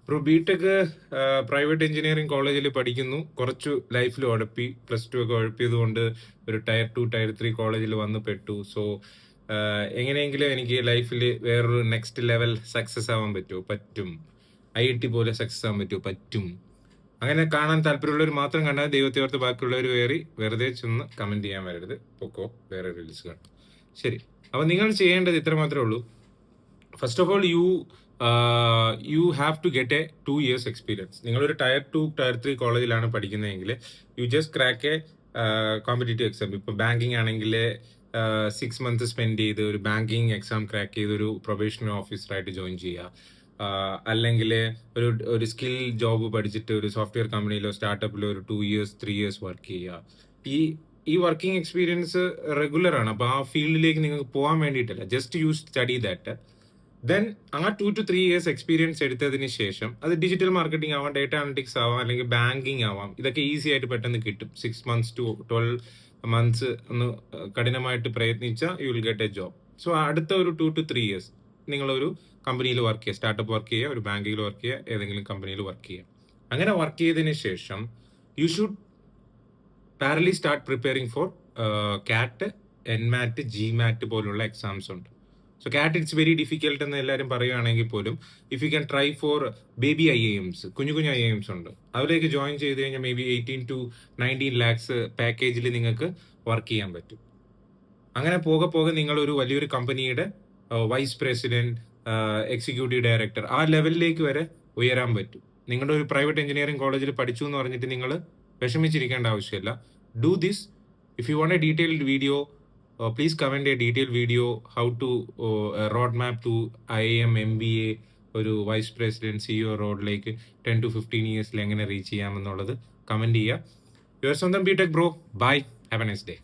Bro BTech private engineering കോളേജിൽ പഠിക്കുന്നു. കുറച്ചു ലൈഫിൽ ഉഴപ്പി, +2 ഒക്കെ ഉഴപ്പിയത് കൊണ്ട് ഒരു ടയർ 2 ടയർ 3 കോളേജിൽ വന്ന് പെട്ടു. സോ എങ്ങനെയെങ്കിലും എനിക്ക് ലൈഫിൽ വേറൊരു നെക്സ്റ്റ് ലെവൽ സക്സസ് ആവാൻ പറ്റുമോ? പറ്റും. IIT പോലെ സക്സസ് ആവാൻ പറ്റുമോ? പറ്റും. അങ്ങനെ കാണാൻ താല്പര്യമുള്ളവർ മാത്രം കണ്ടാൽ ദൈവത്തെ ഓർത്ത് ബാക്കിയുള്ളവർ വെറുതെ ചെന്ന് കമന്റ് ചെയ്യാൻ വരരുത്. പൊക്കോ, വേറെ റീൽസ് കാണും. ശരി, അപ്പൊ നിങ്ങൾ ചെയ്യേണ്ടത് ഇത്ര മാത്രമേ ഉള്ളൂ. First of all you have to get a 2 years experience. നിങ്ങളൊരു ടയർ 2 ടയർ 3 കോളേജിലാണ് പഠിക്കുന്നതെങ്കിൽ you just crack a competitive exam. ഇപ്പൊ ബാങ്കിങ് ആണെങ്കിൽ 6 months സ്പെൻഡ് ചെയ്ത് ഒരു ബാങ്കിങ് എക്സാം ക്രാക്ക് ചെയ്ത് ഒരു പ്രൊബേഷണറി ഓഫീസറായിട്ട് ജോയിൻ ചെയ്യുക. അല്ലെങ്കിൽ ഒരു സ്കിൽ ജോബ് പഠിച്ചിട്ട് ഒരു സോഫ്റ്റ്വെയർ കമ്പനിയിലോ സ്റ്റാർട്ടപ്പിലോ ഒരു 2 years 3 years വർക്ക് ചെയ്യുക. ഈ വർക്കിംഗ് എക്സ്പീരിയൻസ് റെഗുലർ ആണ്. അപ്പൊ ആ ഫീൽഡിലേക്ക് നിങ്ങൾക്ക് പോകാൻ വേണ്ടിയിട്ടല്ല, just you study that. Then ആ 2 to 3 years എക്സ്പീരിയൻസ് എടുത്തതിന് ശേഷം അത് ഡിജിറ്റൽ മാർക്കറ്റിംഗ് ആവാം, ഡേറ്റ അനലിറ്റിക്സ് ആവാം, അല്ലെങ്കിൽ ബാങ്കിങ് ആവാം. ഇതൊക്കെ ഈസി ആയിട്ട് പെട്ടെന്ന് കിട്ടും. 6 months to 12 months ഒന്ന് കഠിനമായിട്ട് പ്രയത്നിച്ചാൽ you will get a job. So അടുത്ത ഒരു 2 to 3 years നിങ്ങളൊരു കമ്പനിയിൽ വർക്ക് ചെയ്യുക, സ്റ്റാർട്ടപ്പ് വർക്ക് ചെയ്യുക, ഒരു ബാങ്കിൽ വർക്ക് ചെയ്യുക, ഏതെങ്കിലും കമ്പനിയിൽ വർക്ക് ചെയ്യുക. അങ്ങനെ വർക്ക് ചെയ്തതിന് ശേഷം you should പാരലി start preparing for കാറ്റ്, NMAT, GMAT പോലുള്ള എക്സാംസ് ഉണ്ട്. സോ കാറ്റ് ഇറ്റ്സ് വെരി ഡിഫിക്കൽട്ട് എന്ന് എല്ലാവരും പറയുകയാണെങ്കിൽ പോലും if you can try four baby IIMs, കുഞ്ഞു IIMs ഉണ്ട്. അതിലേക്ക് ജോയിൻ ചെയ്ത് കഴിഞ്ഞാൽ മേ ബി 18 to 19 lakhs പാക്കേജിൽ നിങ്ങൾക്ക് വർക്ക് ചെയ്യാൻ പറ്റും. അങ്ങനെ പോകെ നിങ്ങളൊരു വലിയൊരു കമ്പനിയുടെ വൈസ് പ്രസിഡന്റ്, എക്സിക്യൂട്ടീവ് ഡയറക്ടർ, ആ ലെവലിലേക്ക് വരെ ഉയരാൻ പറ്റും. നിങ്ങളുടെ ഒരു പ്രൈവറ്റ് എഞ്ചിനീയറിംഗ് കോളേജിൽ പഠിച്ചു എന്ന് പറഞ്ഞിട്ട് നിങ്ങൾ വിഷമിച്ചിരിക്കേണ്ട ആവശ്യമില്ല. Do this. If you want A detailed video, please comment a detailed video how to roadmap to IIM MBA ഒരു വൈസ് പ്രസിഡന്റ് CEO റോഡിലേക്ക് 10 to 15 years എങ്ങനെ റീച്ച് ചെയ്യാമെന്നുള്ളത് കമന്റ് ചെയ്യുക. യുവർ സ്വന്തം BTech bro. Bye. Have a nice day.